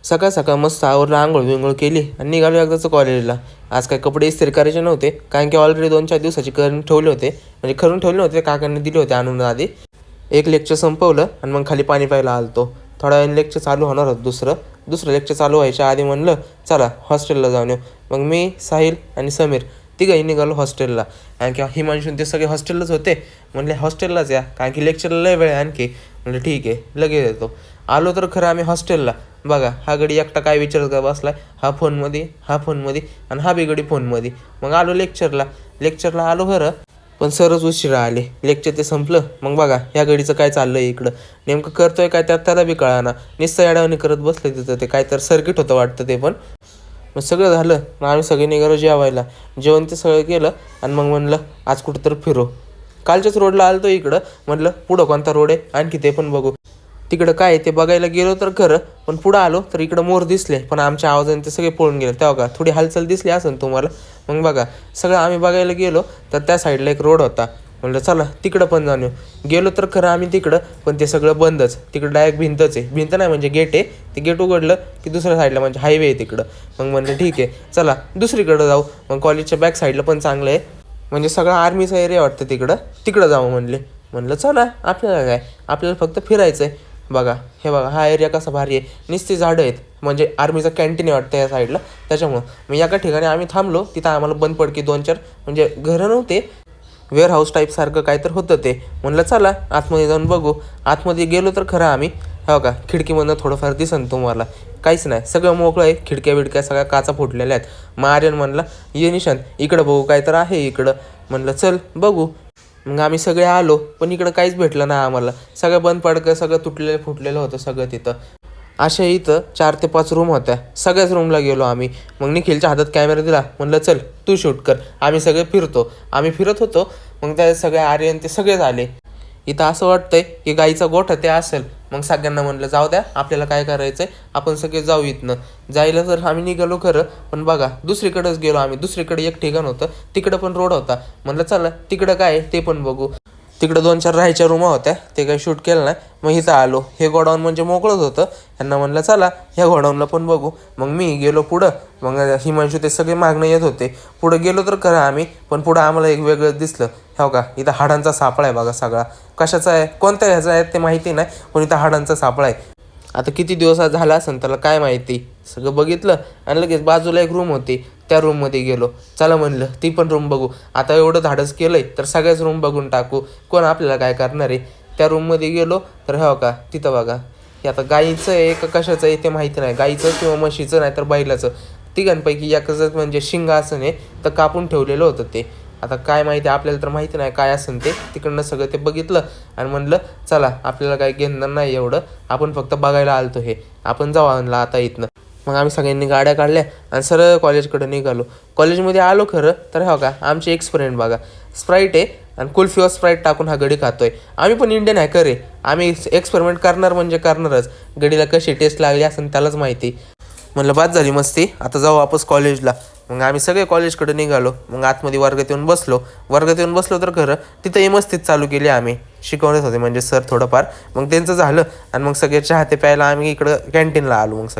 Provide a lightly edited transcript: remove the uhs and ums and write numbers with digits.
सकाळ सकाळ मस्त आवरलं, आंघोळ बिंघोळ केली आणि निघालो एकदाचं कॉलेजला. आज काय कपडे इस्त्री करायचे नव्हते, कारण की ऑलरेडी 2-4 दिवसाचे करून ठेवले होते, म्हणजे करून ठेवले होते, काकांनी दिले होते आणून आधी. एक लेक्चर संपवलं आणि मग खाली पाणी प्यायला आलतो. थोड्या वेळाने लेक्चर चालू होणार होतं. दुसरं लेक्चर चालू व्हायच्या आधी म्हणलं चला हॉस्टेलला जाऊन येऊ. मग मी, साहिल आणि समीर तिघंही निघालो हॉस्टेलला. कारण की हिमांशून ते सगळे हॉस्टेललाच होते. म्हणले हॉस्टेललाच या, कारण की लेक्चरला लय वेळ आणखी. म्हणलं ठीक आहे लगेच येतो. आलो तर खरं आम्ही हॉस्टेलला. बघा हा गडी एकटा काय विचारत का बसलाय, हा फोनमध्ये आणि हा बी गडी फोनमध्ये. मग आलो लेक्चरला आलो खरं, पण सरच उशिरा आले. लेक्चर ते संपलं. मग बघा ह्या गडीचं काय चाललंय इकडं, नेमकं करतोय काय त्यात त्याला बी कळाना. नुसतं येड्यावानी करत बसलं तिथं. ते काय तर सर्किट होतं वाटतं ते पण. मग सगळं झालं. मग आम्ही सगळे निघालो जेवायला. जेवण ते सगळं केलं आणि मग म्हणलं आज कुठं तर फिरो. कालच्याच रोडला आलतो इकडं. म्हणलं पुढं कोणता रोड आहे आणखी ते पण बघू. तिकडं काय ते बघायला गेलो तर खरं, पण पुढं आलो तर इकडं मोर दिसले, पण आमच्या आवाजाने ते सगळे पळून गेले. तेव्हा का थोडी हालचाल दिसली असेल तुम्हाला. मग बघा सगळं आम्ही बघायला गेलो तर त्या साईडला एक रोड होता. म्हणलं चला तिकडं पण जाऊन येऊ. गेलो तर खरं आम्ही तिकडं, पण ते सगळं बंदच. तिकडं डायरेक्ट भिंतच आहे. भिंत नाही म्हणजे गेट आहे. ते गेट उघडलं की दुसऱ्या साईडला म्हणजे हायवे आहे तिकडं. मग म्हणलं ठीक आहे चला दुसरीकडं जाऊ. मग कॉलेजच्या बॅक साईडला पण चांगलं आहे, म्हणजे सगळं आर्मीचा एरिया वाटतं तिकडं जाऊ म्हणलं चला आपल्याला काय, आपल्याला फक्त फिरायचं आहे. बघा हा एरिया कसा भारी आहे, नुसती झाडं आहेत, म्हणजे आर्मीचं कॅन्टीन आहे वाटतं या साईडला. त्याच्यामुळं मग एका ठिकाणी आम्ही थांबलो. तिथं आम्हाला बंद पडकी 2-4 म्हणजे घरं नव्हते, वेअर हाऊस टाईपसारखं काय तर होतं ते. म्हणलं चला आतमध्ये जाऊन बघू. आतमध्ये गेलो तर खरं आम्ही का खिडकीमधनं थोडंफार दिसन तुम्हाला, काहीच नाही, सगळं मोकळं आहे. खिडक्या बिडक्या सगळ्या काचा फुटलेल्या आहेत. मग आर्यन म्हणला ये निशांत इकडं बघू काय तर आहे इकडं. म्हणलं चल बघू. मग आम्ही सगळे आलो, पण इकडं काहीच भेटलं नाही आम्हाला. सगळं बंद पडकं, सगळं तुटलेलं फुटलेलं होतं सगळं तिथं. अशा इथं 4 ते 5 रूम होत्या. सगळ्याच रूमला गेलो आम्ही. मग निखिलच्या हातात कॅमेरा दिला. म्हणलं चल तू शूट कर, आम्ही सगळे फिरतो. आम्ही फिरत होतो. मग त्या सगळे आर्यन ते सगळेच आले. इथं असं वाटतंय की गाईचा गोठा ते असेल. मग सगळ्यांना म्हणलं जाऊ द्या, आपल्याला काय करायचंय आपण सगळे जाऊ इथनं. जायला तर आम्ही निघालो खरं, पण बघा दुसरीकडेच गेलो आम्ही. दुसरीकडे एक ठिकाण होतं, तिकडं पण रोड होता. म्हणलं चला तिकडं काय आहे ते पण बघू. तिकडं 2-4 राहायच्या रूमा होत्या, ते काही शूट केलं नाही. मग इथं आलो. हे गोडाऊन म्हणजे मोकळंच होतं. यांना म्हणलं चला ह्या गोडाऊनला पण बघू. मग मी गेलो पुढं. मग हिमांशू ते सगळे मागणं येत होते. पुढं गेलो तर खरं आम्ही, पण पुढं आम्हाला एक वेगळं दिसलं. का इथं हाडांचा सापळा आहे बघा सगळा. कशाचा आहे कोणत्या ह्याचा आहे ते माहिती नाही, पण इथं हाडांचा सापळा आहे. आता किती दिवसात झाला असेल त्याला काय माहिती. सगळं बघितलं आणि लगेच बाजूला एक रूम होती, त्या रूममध्ये गेलो. चला म्हणलं ती पण रूम बघू. आता एवढं धाडस केलंय तर सगळ्याच रूम बघून टाकू, कोण आपल्याला काय करणार आहे. त्या रूममध्ये गेलो तर का तिथं बघा हे आता गाईचं आहे का कशाचं आहे ते माहिती नाही. गाईचं किंवा म्हशीचं नाही तर बैलाचं, तिघांपैकी एकाच म्हणजे शिंगासन आहे तर कापून ठेवलेलं होतं ते. आता काय माहिती आपल्याला तर माहिती नाही काय असेल ते. तिकडनं सगळं ते बघितलं आणि म्हणलं चला आपल्याला काय घेणार नाही एवढं, आपण फक्त बघायला आलतो हे, आपण जाऊ आणला आता इथनं. मग आम्ही सगळ्यांनी गाड्या काढल्या आणि सरळ कॉलेजकडे निघालो. कॉलेजमध्ये आलो खरं तर का आमचे एक्सपिरियंट बघा, स्प्राईट आहे आणि कुल्फीवर स्प्राईट टाकून हा गडी खातोय. आम्ही पण इंडियन हॅकर आहे, आम्ही एक्सपेरिमेंट करणार म्हणजे करणारच. गडीला कशी टेस्ट लागली असेल त्यालाच माहिती. म्हणलं बाद झाली मस्ती, आता जाऊ वापस कॉलेजला. मग आम्ही सगळे कॉलेजकडे निघालो. मग आतमध्ये वर्गात येऊन बसलो तर खरं तिथंही मस्तीच चालू केली आम्ही. शिकवण्यात होते म्हणजे सर थोडंफार. मग त्यांचं झालं आणि मग सगळे चहा ते प्यायला आम्ही इकडं कॅन्टीनला आलो. मग सगळे